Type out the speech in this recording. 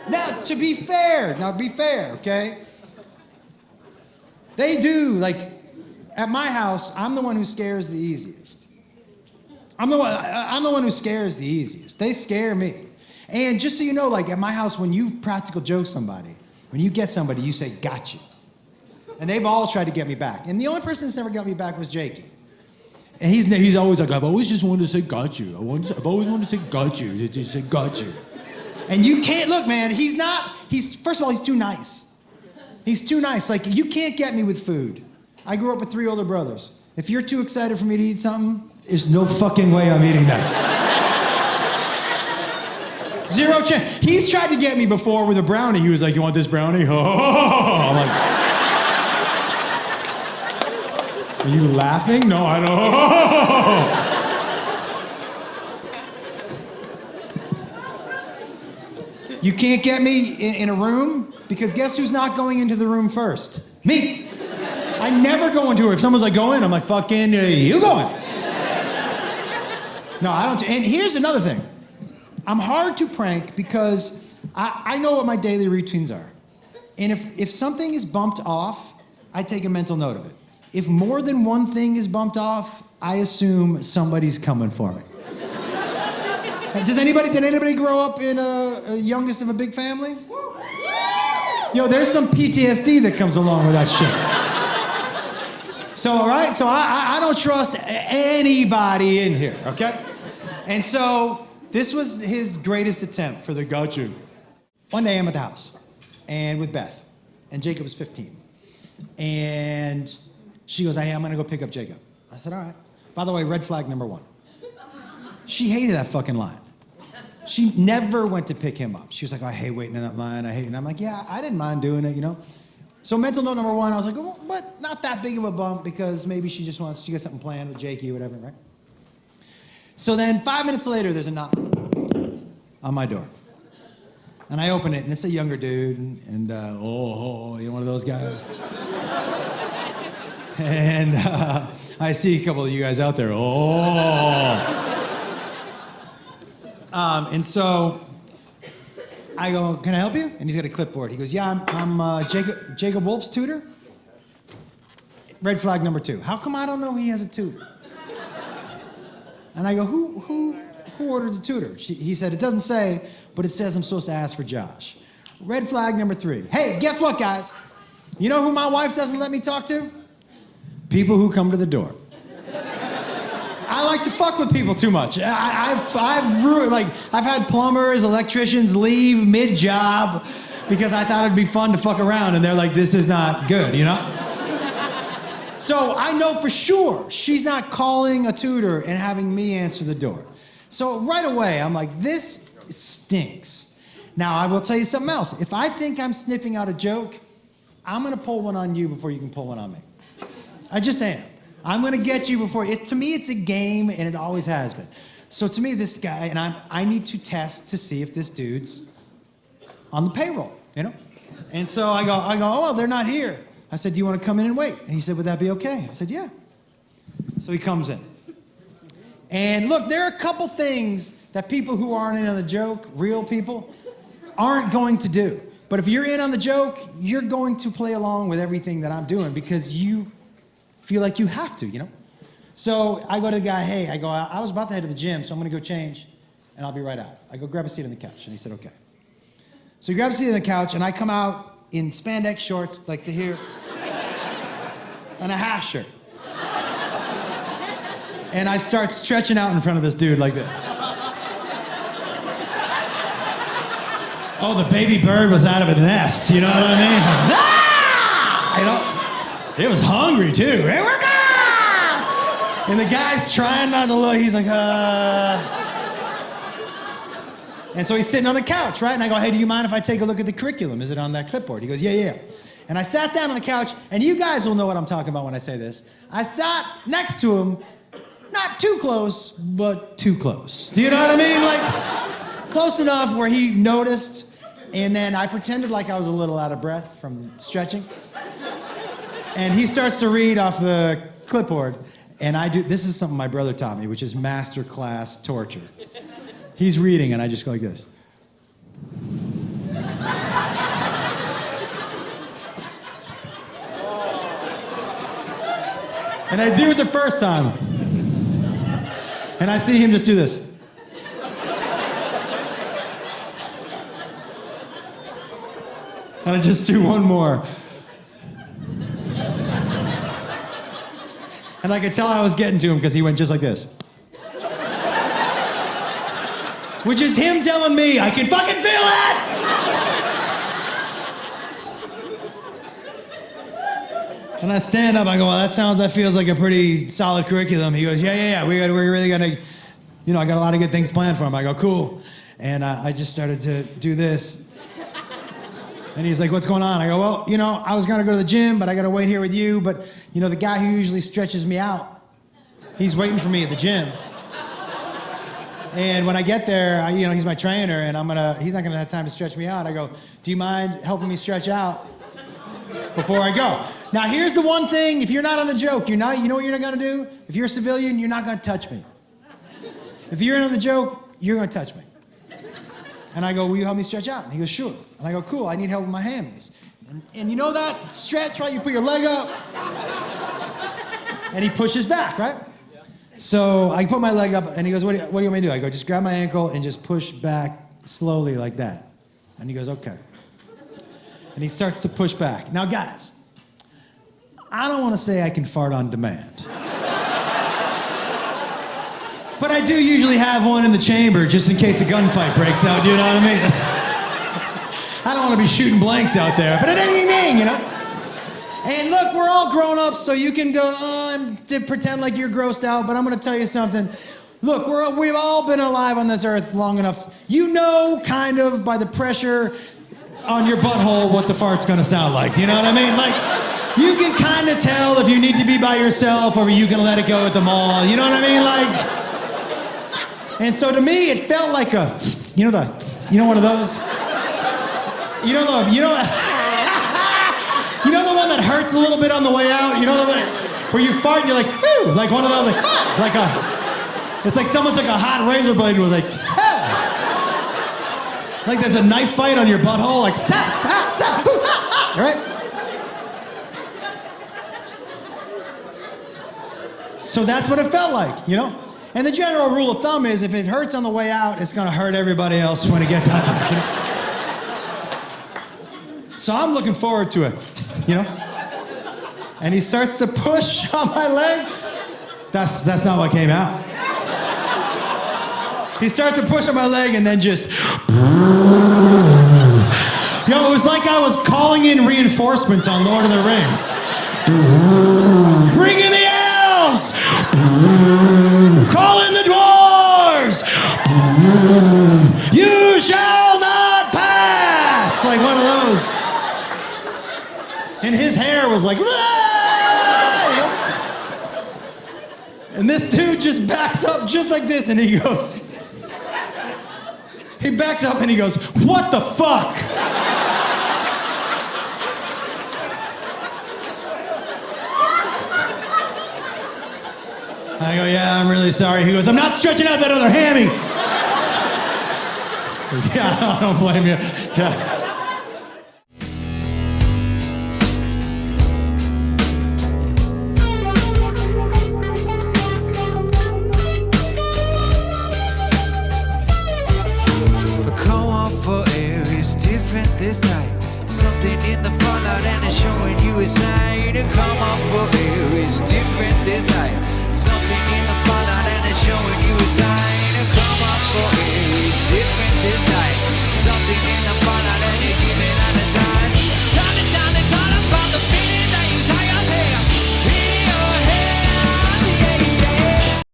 Now, to be fair, okay? They do, like, at my house, I'm the one who scares the easiest. I'm the one who scares the easiest. They scare me. And just so you know, like, at my house, when you practical joke somebody, when you get somebody, you say, got you. And they've all tried to get me back. And the only person that's never got me back was Jakey. And he's always like, I've always just wanted to say got you. I've always wanted to say got you. Just say got you. And you can't, look, man, first of all, he's too nice. He's too nice. Like, you can't get me with food. I grew up with 3 older brothers. If you're too excited for me to eat something, there's no fucking way I'm eating that. 0 chance. He's tried to get me before with a brownie. He was like, you want this brownie? I'm like, are you laughing? No, I don't. You can't get me in a room because guess who's not going into the room first? Me. I never go into it. If someone's like, go in, I'm like, fucking, you go in. No, I don't. And here's another thing. I'm hard to prank because I know what my daily routines are. And if something is bumped off, I take a mental note of it. If more than one thing is bumped off, I assume somebody's coming for me. Did anybody grow up in a youngest of a big family? Yo, there's some PTSD that comes along with that shit. So, all right, so I don't trust anybody in here, okay? And so this was his greatest attempt for the got you. One day I'm at the house, and with Beth, and Jacob was 15. And she goes, hey, I'm gonna go pick up Jacob. I said, all right. By the way, red flag number 1. She hated that fucking line. She never went to pick him up. She was like, oh, I hate waiting in that line, And I'm like, yeah, I didn't mind doing it, you know? So mental note number 1, I was like, oh, but not that big of a bump because maybe she got something planned with Jakey or whatever, right? So then 5 minutes later, there's a knock on my door. And I open it, and it's a younger dude, and you know, one of those guys. And I see a couple of you guys out there, and so I go, can I help you? And he's got a clipboard. He goes, yeah, I'm Jacob Wolf's tutor. Red flag number 2. How come I don't know he has a tutor? And I go, who ordered the tutor? He said, it doesn't say, but it says I'm supposed to ask for Josh. Red flag number 3. Hey, guess what, guys? You know who my wife doesn't let me talk to? People who come to the door. I like to fuck with people too much. I've had plumbers, electricians leave mid-job because I thought it'd be fun to fuck around, and they're like, this is not good, you know? So I know for sure she's not calling a tutor and having me answer the door. So right away, I'm like, this stinks. Now, I will tell you something else. If I think I'm sniffing out a joke, I'm gonna pull one on you before you can pull one on me. I just am. I'm gonna get you before, to me it's a game and it always has been. So to me, this guy, and I need to test to see if this dude's on the payroll, you know? And so I go, oh, well, they're not here. I said, do you wanna come in and wait? And he said, would that be okay? I said, yeah. So he comes in. And look, there are a couple things that people who aren't in on the joke, real people, aren't going to do. But if you're in on the joke, you're going to play along with everything that I'm doing because you feel like you have to, you know? So I go to the guy, hey, I was about to head to the gym, so I'm gonna go change, and I'll be right out. I go grab a seat on the couch, and he said, okay. So he grabs a seat on the couch, and I come out in spandex shorts, like to here, and a half shirt. And I start stretching out in front of this dude like this. Oh, the baby bird was out of a nest, you know what I mean? Ah! You know? It was hungry too. Hey, we're gone! And the guy's trying not to look. He's like, And so he's sitting on the couch, right? And I go, hey, do you mind if I take a look at the curriculum? Is it on that clipboard? He goes, yeah. And I sat down on the couch, and you guys will know what I'm talking about when I say this. I sat next to him, not too close, but too close. Do you know what I mean? Like, close enough where he noticed, and then I pretended like I was a little out of breath from stretching. And he starts to read off the clipboard, and this is something my brother taught me, which is master class torture. He's reading, and I just go like this. And I do it the first time. And I see him just do this. And I just do one more. And I could tell I was getting to him because he went just like this. Which is him telling me, I can fucking feel it! And I stand up, I go, well, that feels like a pretty solid curriculum. He goes, yeah, we're really gonna, I got a lot of good things planned for him. I go, cool. And I just started to do this. And he's like, what's going on? I go, well, I was gonna go to the gym, but I gotta wait here with you. But, the guy who usually stretches me out, he's waiting for me at the gym. And when I get there, he's my trainer, and he's not gonna have time to stretch me out. I go, do you mind helping me stretch out before I go? Now, here's the one thing, if you're not on the joke, you know what you're not gonna do? If you're a civilian, you're not gonna touch me. If you're in on the joke, you're gonna touch me. And I go, will you help me stretch out? And he goes, sure. And I go, cool, I need help with my hammies. And you know that stretch, right? You put your leg up, and he pushes back, right? So I put my leg up, and he goes, what do you want me to do? I go, just grab my ankle and just push back slowly like that. And he goes, okay. And he starts to push back. Now, guys, I don't want to say I can fart on demand. But I do usually have one in the chamber just in case a gunfight breaks out, you know what I mean? I don't want to be shooting blanks out there, but And look, we're all grown ups, so you can go and pretend like you're grossed out, but I'm going to tell you something. Look, we've all been alive on this earth long enough. You know, kind of, by the pressure on your butthole what the fart's going to sound like. Do you know what I mean? Like, you can kind of tell if you need to be by yourself or you can let it go at the mall. You know what I mean? Like... And so to me, it felt like one of those? You know the one that hurts a little bit on the way out? You know the one where you fart and you're like, ooh, like one of those, it's like someone took a hot razor blade and was like, ah. Like there's a knife fight on your butthole, like, right? So that's what it felt like, And the general rule of thumb is if it hurts on the way out, it's gonna hurt everybody else when it gets out there, So I'm looking forward to it, And he starts to push on my leg. That's not what came out. He starts to push on my leg and then just... It was like I was calling in reinforcements on Lord of the Rings. Bring in the elves! Call in the dwarves! You shall not pass! Like one of those. And his hair was like, And this dude just backs up just like this, and he goes, he backs up and he goes, what the fuck? I go, yeah, I'm really sorry. He goes, I'm not stretching out that other hammy. So yeah, I don't blame you. Yeah. Come on for air is different this night. Something in the fallout and it's showing you a sign. Come on for air is different this night. Something